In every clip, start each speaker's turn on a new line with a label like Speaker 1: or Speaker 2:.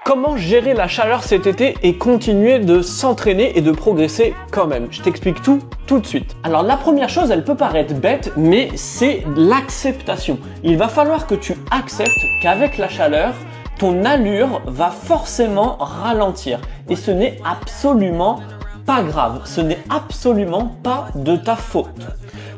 Speaker 1: Comment gérer la chaleur cet été et continuer de s'entraîner et de progresser quand même? Je t'explique tout de suite. Alors la première chose, elle peut paraître bête, mais c'est l'acceptation. Il va falloir que tu acceptes qu'avec la chaleur, ton allure va forcément ralentir. Et ce n'est absolument pas grave, ce n'est absolument pas de ta faute.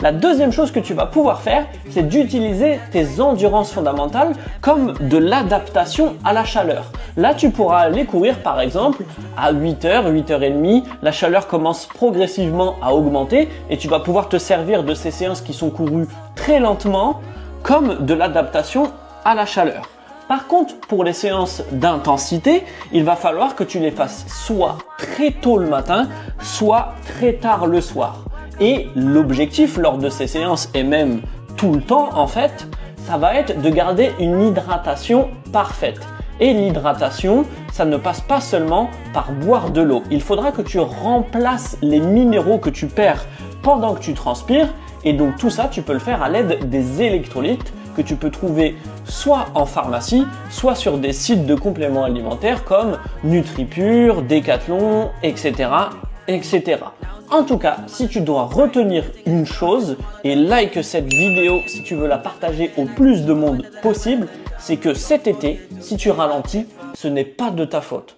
Speaker 1: La deuxième chose que tu vas pouvoir faire, c'est d'utiliser tes endurances fondamentales comme de l'adaptation à la chaleur. Là, tu pourras aller courir par exemple à 8h, 8h30. La chaleur commence progressivement à augmenter et tu vas pouvoir te servir de ces séances qui sont courues très lentement comme de l'adaptation à la chaleur. Par contre, pour les séances d'intensité, il va falloir que tu les fasses soit très tôt le matin, soit très tard le soir. Et l'objectif lors de ces séances, et même tout le temps en fait, ça va être de garder une hydratation parfaite. Et l'hydratation, ça ne passe pas seulement par boire de l'eau. Il faudra que tu remplaces les minéraux que tu perds pendant que tu transpires. Et donc tout ça, tu peux le faire à l'aide des électrolytes que tu peux trouver soit en pharmacie, soit sur des sites de compléments alimentaires comme NutriPure, Decathlon, etc., etc. En tout cas, si tu dois retenir une chose, et like cette vidéo si tu veux la partager au plus de monde possible, c'est que cet été, si tu ralentis, ce n'est pas de ta faute.